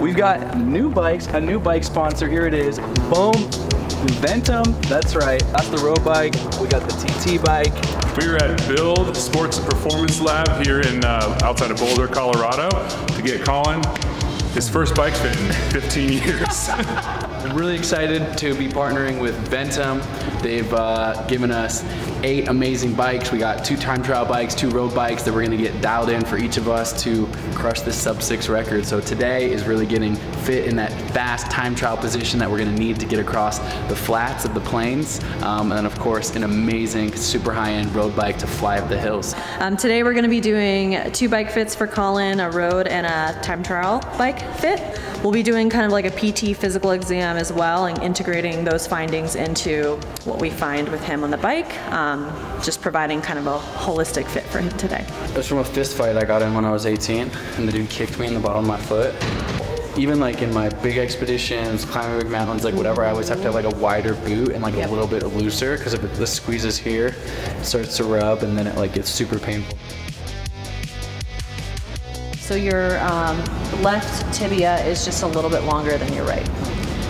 we've got new bikes, a new bike sponsor. Here it is. Boom. Ventum, that's right. That's the road bike. We got the TT bike. We were at Build Sports and Performance Lab here in outside of Boulder, Colorado, to get Colin his first bike fit in 15 years. I'm really excited to be partnering with Ventum. They've given us 8 amazing bikes. We got 2 time trial bikes, 2 road bikes that we're gonna get dialed in for each of us to crush this sub-6 record. So today is really getting fit in that fast time trial position that we're gonna need to get across the flats of the plains. And then of course, an amazing, super high-end road bike to fly up the hills. Today we're gonna be doing 2 bike fits for Colin, a road and a time trial bike fit. We'll be doing kind of like a PT physical exam as well and integrating those findings into what we find with him on the bike, just providing kind of a holistic fit for him today. It was from a fist fight I got in when I was 18, and the dude kicked me in the bottom of my foot. Even like in my big expeditions, climbing big mountains, like whatever, I always have to have like a wider boot and like a little bit looser, because if it squeezes here, it starts to rub and then it like gets super painful. So your left tibia is just a little bit longer than your right.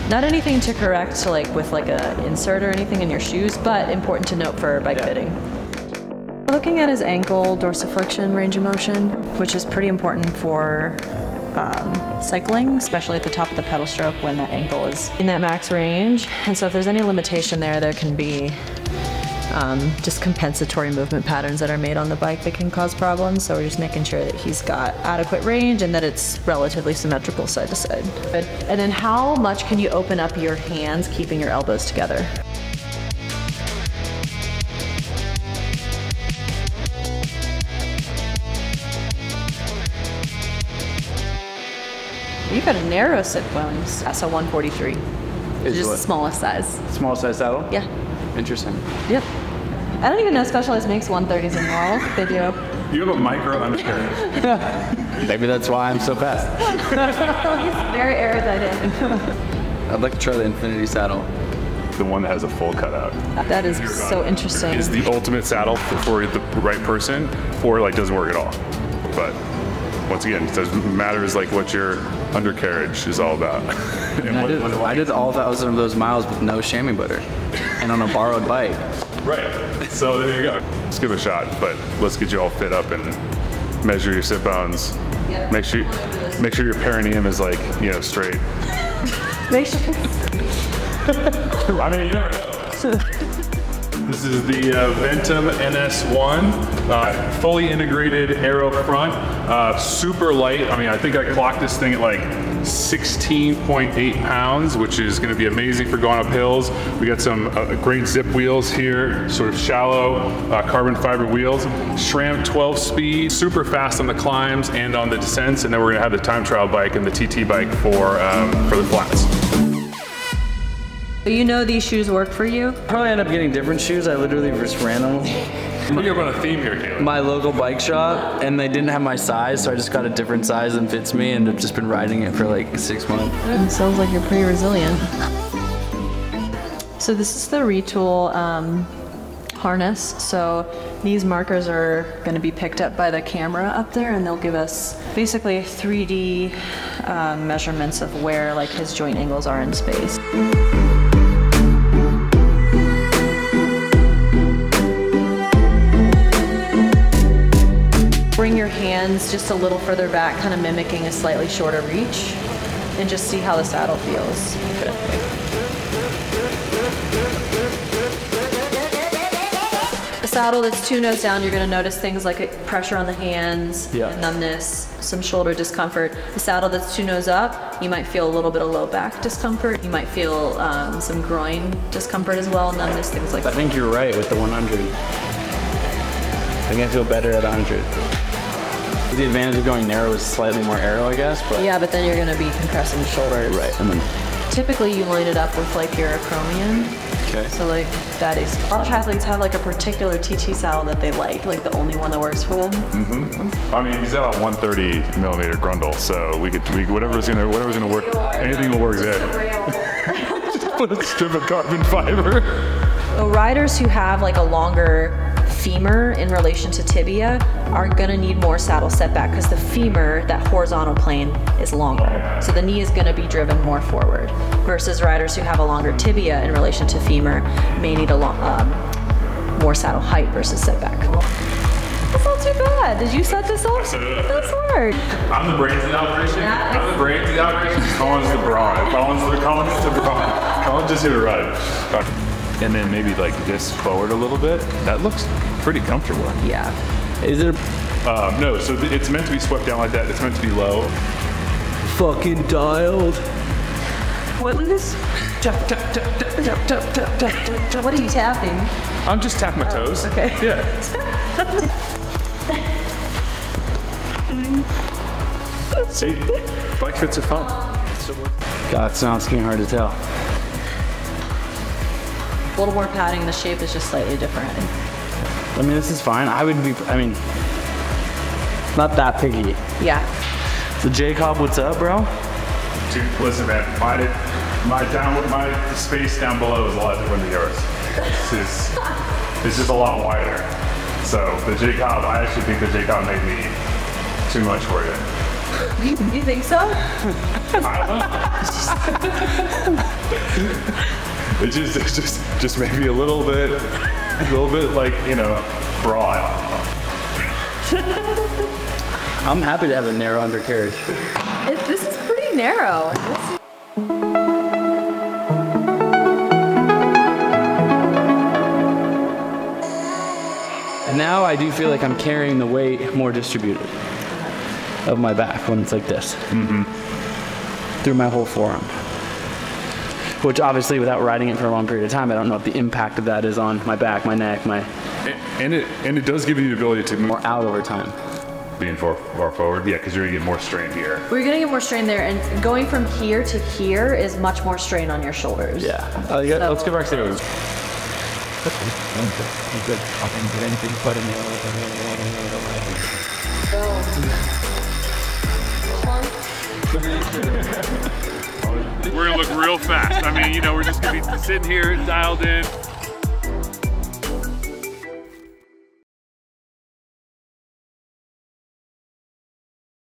Not anything to correct like with like an insert or anything in your shoes, but important to note for bike fitting. Looking at his ankle dorsiflexion range of motion, which is pretty important for cycling, especially at the top of the pedal stroke when that ankle is in that max range. And so if there's any limitation there, there can be just compensatory movement patterns that are made on the bike that can cause problems. So we're just making sure that he's got adequate range and that it's relatively symmetrical side to side. Good. And then how much can you open up your hands keeping your elbows together? You've got a narrow sit bones. That's a 143. It's just the smallest size. Small size saddle? Yeah. Interesting. Yep. I don't even know Specialized makes 130s in the world. They do. You have a micro undercarriage. Maybe that's why I'm so fast. Very aerodynamic. I'd like to try the Infinity saddle. The one that has a full cutout. That is so interesting. Is the ultimate saddle for the right person, or like doesn't work at all. But once again, it doesn't matter is like what your undercarriage is all about. And I did all 1,000 of those miles with no chamois butter and on a borrowed bike. Right. So there you go. Let's give it a shot, but let's get you all fit up and measure your sit bones. Yep. Make sure your perineum is like, you know, straight. Make sure. I mean, you never know. This is the Ventum NS1, fully integrated aero front, super light. I mean, I think I clocked this thing at like 16.8 pounds, which is gonna be amazing for going up hills. We got some great zip wheels here, sort of shallow carbon fiber wheels. SRAM 12 speed, super fast on the climbs and on the descents, and then we're gonna have the time trial bike and the TT bike for the flats. You know these shoes work for you? Probably end up getting different shoes. I literally just ran them. You're on a theme here, Caleb. My local bike shop, and they didn't have my size, so I just got a different size that fits me, and I've just been riding it for like 6 months. It sounds like you're pretty resilient. So this is the Retool harness. So these markers are going to be picked up by the camera up there, and they'll give us basically 3D measurements of where like his joint angles are in space. Bring your hands just a little further back, kind of mimicking a slightly shorter reach, and just see how the saddle feels. A saddle that's 2 notes down, you're going to notice things like pressure on the hands, numbness, some shoulder discomfort. A saddle that's 2 notes up, you might feel a little bit of low back discomfort. You might feel some groin discomfort as well, numbness, things like that. I think you're right with the 100. I think I feel better at 100. The advantage of going narrow is slightly more aero, I guess, but... Yeah, but then you're gonna be compressing the shoulders. Right, and then... Typically you line it up with like your acromion. Okay. So like that is... A lot of triathletes have like a particular TT saddle that they like the only one that works for them. Mm-hmm. I mean, he's got a 130 millimeter grundle, so we whatever's gonna work, anything will work there. Just put a strip of carbon fiber. So riders who have like a longer femur in relation to tibia are gonna need more saddle setback because the femur, that horizontal plane, is longer. So the knee is gonna be driven more forward versus riders who have a longer tibia in relation to femur may need more saddle height versus setback. That's not too bad. Did you set this up? That's smart. I'm the brains of the operation. I'm the brains of the operation. Colin's the brawn. Colin's the brawn. Colin just hit a ride. And then maybe like this forward a little bit. That looks pretty comfortable. Yeah. Is it No, so it's meant to be swept down like that. It's meant to be low. fucking dialed? What, Lucas? Tap, tap, tap, tap, tap, tap, tap, tap, tap. What are you tapping? I'm just tapping my toes. Okay. Yeah. See, bike fits are fun. God, it's not getting hard to tell. A little more padding, the shape is just slightly different. I mean, this is fine. I mean, not that picky. Yeah. So Jacob, what's up, bro? Dude, listen, man. My space down below is a lot different than yours. It's just a lot wider. So the Jacob, I actually think the Jacob made me too much for you. You think so? It just maybe a little bit like, you know, broad. I'm happy to have a narrow undercarriage. This is pretty narrow. And now I do feel like I'm carrying the weight more distributed of my back when it's like this. Through my whole forearm. Which obviously without riding it for a long period of time, I don't know what the impact of that is on my back, my neck, And it does give you the ability to move more out over time. being far forward. Yeah, because you're gonna get more strain here. We're gonna get more strain there, and going from here to here is much more strain on your shoulders. Yeah. Let's go back to those. I'm good. I can get anything but in We're gonna look real fast. I mean, you know, we're just gonna be sitting here dialed in.